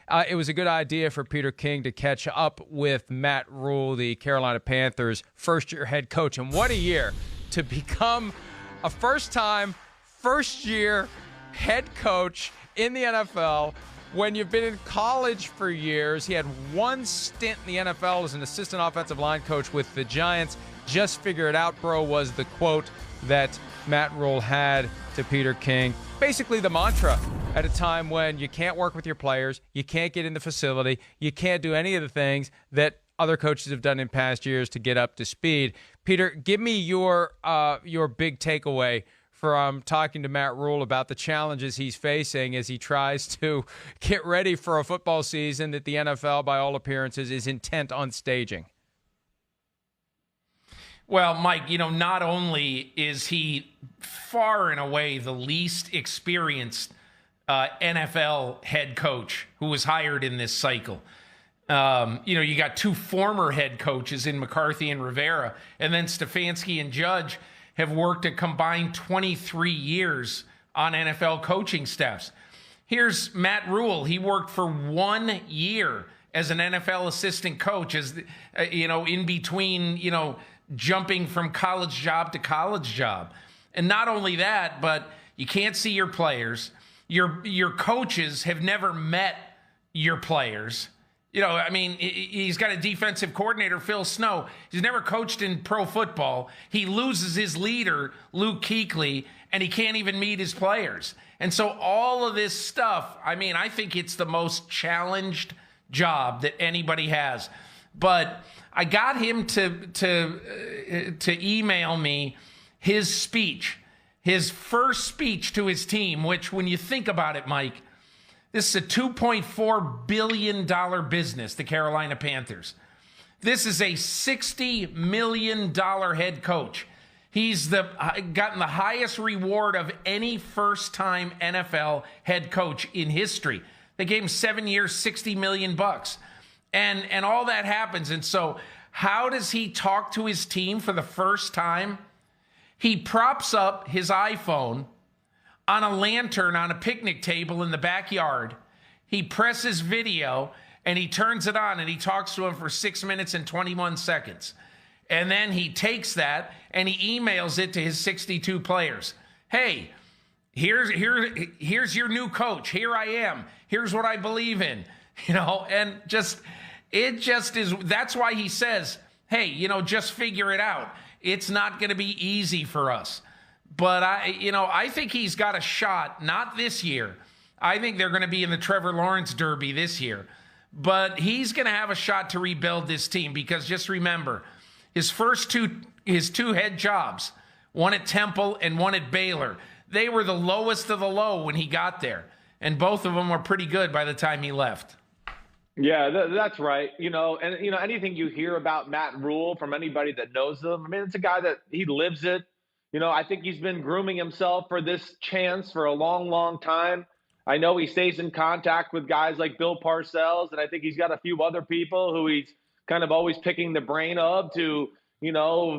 it was a good idea for Peter King to catch up with Matt Rhule, the Carolina Panthers' first-year head coach. And what a year to become a first-year head coach in the NFL when you've been in college for years. He had one stint in the NFL as an assistant offensive line coach with the Giants. Just figure it out, bro, was the quote that Matt Rhule had to Peter King. Basically the mantra at a time when you can't work with your players, you can't get in the facility, you can't do any of the things that other coaches have done in past years to get up to speed. Peter, give me your big takeaway from talking to Matt Rhule about the challenges he's facing as he tries to get ready for a football season that the NFL, by all appearances, is intent on staging. Well, Mike, not only is he far and away the least experienced NFL head coach who was hired in this cycle. You got two former head coaches in McCarthy and Rivera, and then Stefanski and Judge have worked a combined 23 years on NFL coaching staffs. Here's Matt Rhule. He worked for 1 year as an NFL assistant coach, in between, jumping from college job to college job. And not only that, but you can't see your players. Your coaches have never met your players. He's got a defensive coordinator, Phil Snow. He's never coached in pro football. He loses his leader, Luke Kuechly, and he can't even meet his players. And so all of this stuff, I think it's the most challenged job that anybody has. But I got him to email me his speech, his first speech to his team, which when you think about it, Mike, this is a $2.4 billion business, the Carolina Panthers. This is a $60 million head coach. He's gotten the highest reward of any first-time NFL head coach in history. They gave him 7 years, $60 million. And all that happens. And so how does he talk to his team for the first time? He props up his iPhone on a lantern on a picnic table in the backyard. He presses video and he turns it on and he talks to him for 6 minutes and 21 seconds. And then he takes that and he emails it to his 62 players. Hey, here's your new coach. Here I am. Here's what I believe in. And it just is. That's why he says, hey, just figure it out. It's not going to be easy for us. But I think he's got a shot, not this year. I think they're going to be in the Trevor Lawrence Derby this year. But he's going to have a shot to rebuild this team because just remember, his two head jobs, one at Temple and one at Baylor, they were the lowest of the low when he got there. And both of them were pretty good by the time he left. Yeah, that's right. Anything you hear about Matt Rhule from anybody that knows him, it's a guy that he lives it. I think he's been grooming himself for this chance for a long, long time. I know he stays in contact with guys like Bill Parcells, and I think he's got a few other people who he's kind of always picking the brain of to,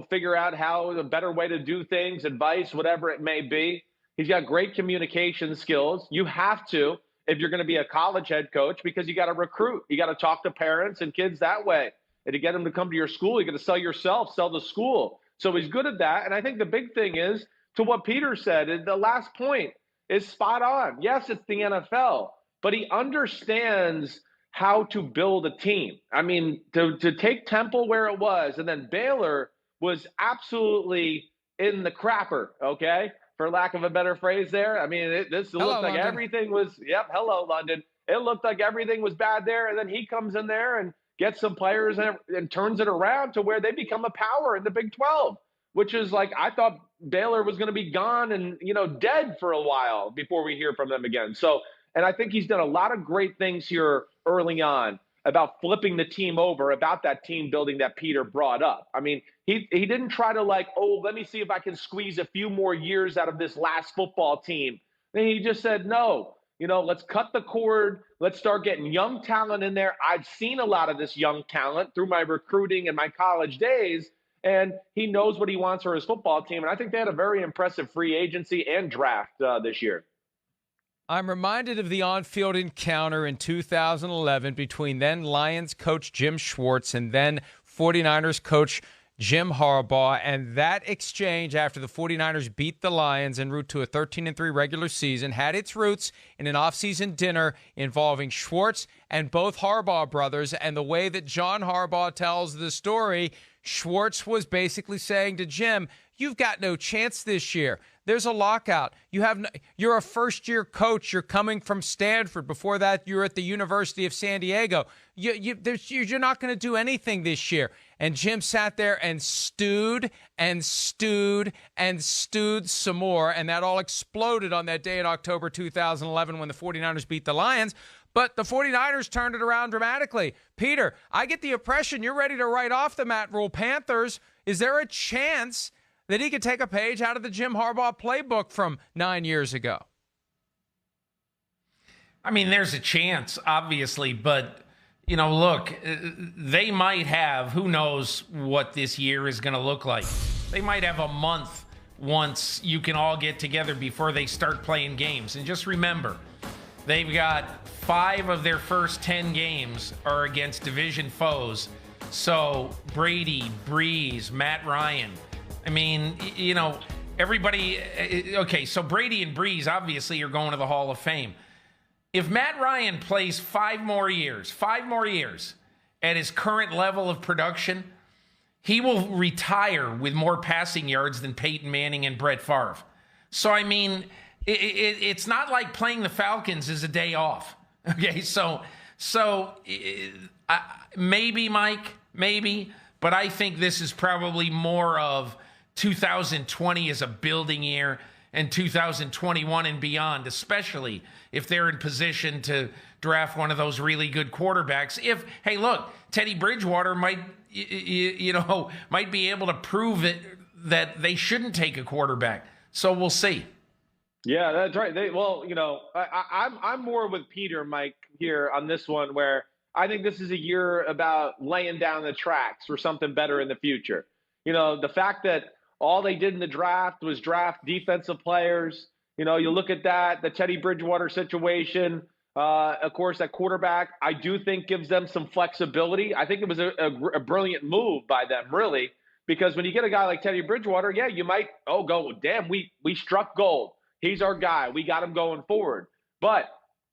figure out how the better way to do things, advice, whatever it may be. He's got great communication skills. You have to, if you're going to be a college head coach, because you got to recruit. You got to talk to parents and kids that way. And to get them to come to your school, you got to sell yourself, sell the school. So he's good at that. And I think the big thing is, to what Peter said, the last point is spot on. Yes, it's the NFL, but he understands how to build a team. To take Temple where it was, and then Baylor was absolutely in the crapper, okay? For lack of a better phrase there. This looked like London. Everything was, hello, London. It looked like everything was bad there, and then he comes in there and gets some players and turns it around to where they become a power in the Big 12, which is like, I thought Baylor was going to be gone and, dead for a while before we hear from them again. So, and I think he's done a lot of great things here early on about flipping the team over, about that team building that Peter brought up. He didn't try to let me see if I can squeeze a few more years out of this last football team. And he just said, no, let's cut the cord. Let's start getting young talent in there. I've seen a lot of this young talent through my recruiting and my college days, and he knows what he wants for his football team. And I think they had a very impressive free agency and draft this year. I'm reminded of the on-field encounter in 2011 between then Lions coach Jim Schwartz and then 49ers coach Jim Harbaugh, and that exchange after the 49ers beat the Lions en route to a 13-3 regular season had its roots in an offseason dinner involving Schwartz and both Harbaugh brothers. And the way that John Harbaugh tells the story, Schwartz was basically saying to Jim, you've got no chance this year. There's a lockout. You're a first-year coach. You're coming from Stanford. Before that, you're at the University of San Diego. You're not going to do anything this year. And Jim sat there and stewed and stewed and stewed some more, and that all exploded on that day in October 2011 when the 49ers beat the Lions. But the 49ers turned it around dramatically. Peter, I get the impression you're ready to write off the Matt Rhule Panthers. Is there a chance that he could take a page out of the Jim Harbaugh playbook from 9 years ago? I mean, there's a chance, obviously, but, look, they might have, who knows what this year is going to look like. They might have a month once you can all get together before they start playing games. And just remember, they've got 5 of their first 10 games are against division foes. So Brady, Breeze, Matt Ryan. I mean, everybody, okay, so Brady and Breeze obviously are going to the Hall of Fame. If Matt Ryan plays 5 more years at his current level of production, he will retire with more passing yards than Peyton Manning and Brett Favre. So, I mean, it's not like playing the Falcons is a day off. Okay, so maybe, Mike, maybe, but I think this is probably more of 2020 as a building year and 2021 and beyond, especially if they're in position to draft one of those really good quarterbacks. Hey, look, Teddy Bridgewater might be able to prove it that they shouldn't take a quarterback. So we'll see. Yeah, that's right. I'm more with Peter, Mike, here on this one, where I think this is a year about laying down the tracks for something better in the future. The fact that all they did in the draft was draft defensive players. You look at that, the Teddy Bridgewater situation, of course, at quarterback, I do think gives them some flexibility. I think it was a brilliant move by them, really, because when you get a guy like Teddy Bridgewater, yeah, you might, damn, we struck gold. He's our guy. We got him going forward. But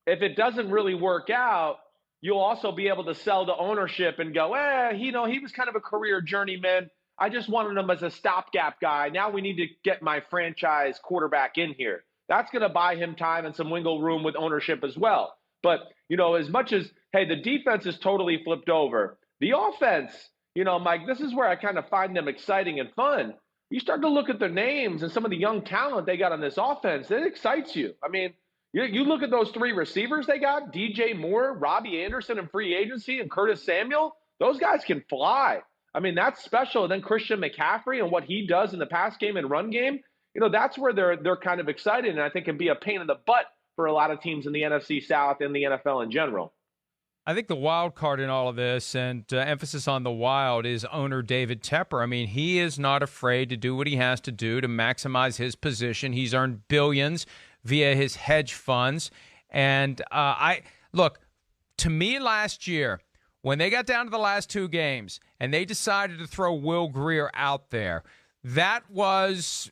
if it doesn't really work out, you'll also be able to sell the ownership and go, he was kind of a career journeyman. I just wanted him as a stopgap guy. Now we need to get my franchise quarterback in here. That's going to buy him time and some wiggle room with ownership as well. But, as much as, the defense is totally flipped over, the offense, Mike, this is where I kind of find them exciting and fun. You start to look at their names and some of the young talent they got on this offense, it excites you. I mean, you look at those 3 receivers they got, DJ Moore, Robbie Anderson in free agency, and Curtis Samuel. Those guys can fly. I mean, that's special. And then Christian McCaffrey and what he does in the pass game and run game, that's where they're kind of excited, and I think can be a pain in the butt for a lot of teams in the NFC South and the NFL in general. I think the wild card in all of this, and emphasis on the wild, is owner David Tepper. I mean, he is not afraid to do what he has to do to maximize his position. He's earned billions via his hedge funds. And to me last year, when they got down to the last 2 games and they decided to throw Will Grier out there, that was,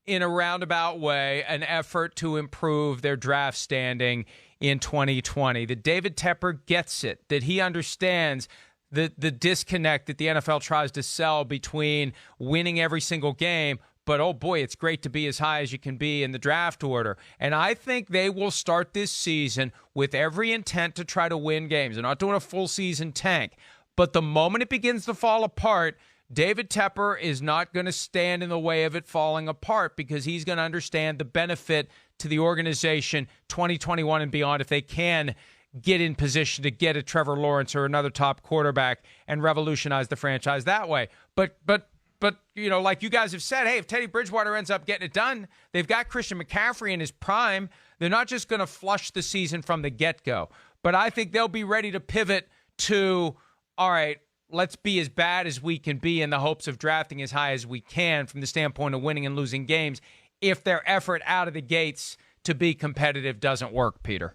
in a roundabout way, an effort to improve their draft standing in 2020. That David Tepper gets it, that he understands the disconnect that the NFL tries to sell between winning every single game, but oh boy, it's great to be as high as you can be in the draft order. And I think they will start this season with every intent to try to win games. They're not doing a full season tank. But the moment it begins to fall apart, David Tepper is not going to stand in the way of it falling apart, because he's going to understand the benefit to the organization 2021 and beyond if they can get in position to get a Trevor Lawrence or another top quarterback and revolutionize the franchise that way. But like you guys have said, hey, if Teddy Bridgewater ends up getting it done, they've got Christian McCaffrey in his prime. They're not just going to flush the season from the get-go. But I think they'll be ready to pivot to, all right, let's be as bad as we can be in the hopes of drafting as high as we can from the standpoint of winning and losing games, if their effort out of the gates to to be competitive doesn't work, Peter.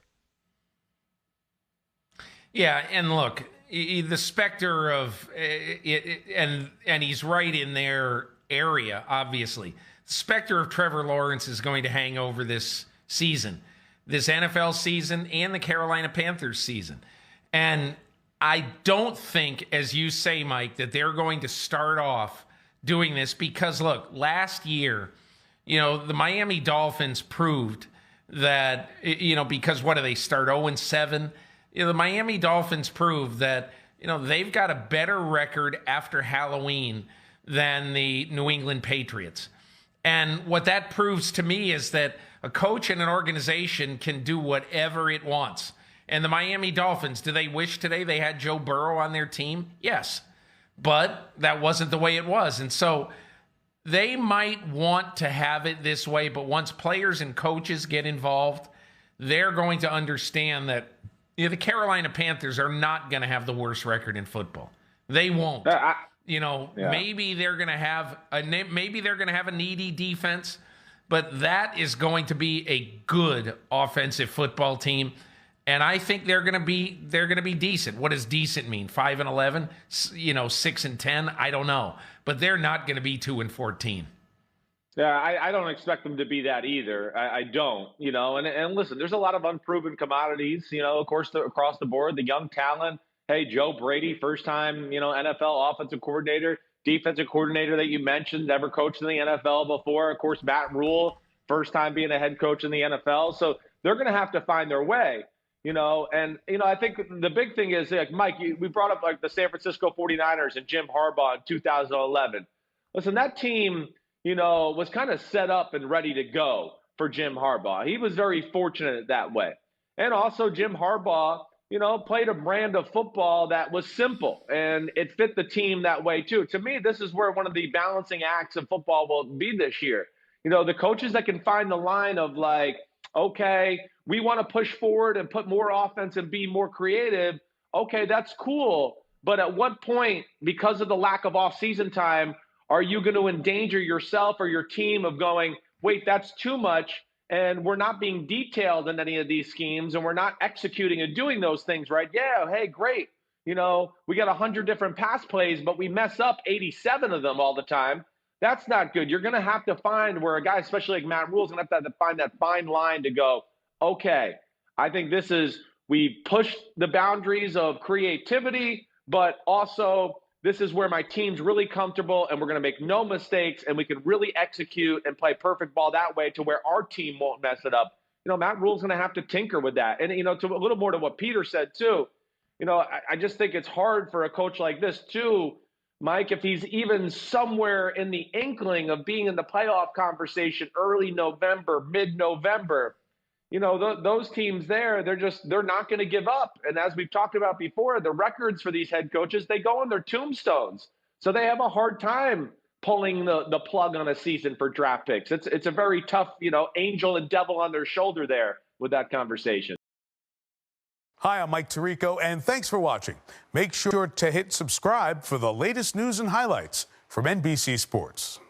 Yeah, and look, the specter of and he's right in their area, obviously. The specter of Trevor Lawrence is going to hang over this season, this NFL season, and the Carolina Panthers season. And I don't think, as you say, Mike, that they're going to start off doing this because, look, last year, the Miami Dolphins proved that, because what do they start 0-7? The Miami Dolphins proved that, they've got a better record after Halloween than the New England Patriots. And what that proves to me is that a coach and an organization can do whatever it wants. And the Miami Dolphins, do they wish today they had Joe Burrow on their team? Yes. But that wasn't the way it was. And so they might want to have it this way, but once players and coaches get involved, they're going to understand that the Carolina Panthers are not going to have the worst record in football. They won't. Maybe they're going to have a needy defense, but that is going to be a good offensive football team. And I think they're going to be decent. What does decent mean? 5-11, 6-10? I don't know, but they're not going to be 2-14. Yeah, I don't expect them to be that either. I don't, and listen, there's a lot of unproven commodities, of course, across the board, the young talent. Hey, Joe Brady, first time, NFL offensive coordinator, defensive coordinator that you mentioned, never coached in the NFL before. Of course, Matt Rhule, first time being a head coach in the NFL. So they're going to have to find their way. I think the big thing is, like, Mike, we brought up like the San Francisco 49ers and Jim Harbaugh in 2011. Listen, that team, was kind of set up and ready to go for Jim Harbaugh. He was very fortunate that way. And also Jim Harbaugh, played a brand of football that was simple, and it fit the team that way too. To me, this is where one of the balancing acts of football will be this year. The coaches that can find the line of like, okay, we want to push forward and put more offense and be more creative. Okay, that's cool. But at what point, because of the lack of off-season time, are you going to endanger yourself or your team of going, wait, that's too much, and we're not being detailed in any of these schemes, and we're not executing and doing those things right? Yeah, hey, great. We got 100 different pass plays, but we mess up 87 of them all the time. That's not good. You're going to have to find where a guy, especially like Matt Rhule, is going to have to find that fine line to go, okay, I think we pushed the boundaries of creativity, but also this is where my team's really comfortable and we're going to make no mistakes and we can really execute and play perfect ball that way to where our team won't mess it up. Matt Rhule's going to have to tinker with that. And, to a little more to what Peter said too, I just think it's hard for a coach like this too, Mike, if he's even somewhere in the inkling of being in the playoff conversation early November, mid-November, those teams there, they're not going to give up. And as we've talked about before, the records for these head coaches, they go on their tombstones. So they have a hard time pulling the plug on a season for draft picks. It's a very tough, angel and devil on their shoulder there with that conversation. Hi, I'm Mike Tirico, and thanks for watching. Make sure to hit subscribe for the latest news and highlights from NBC Sports.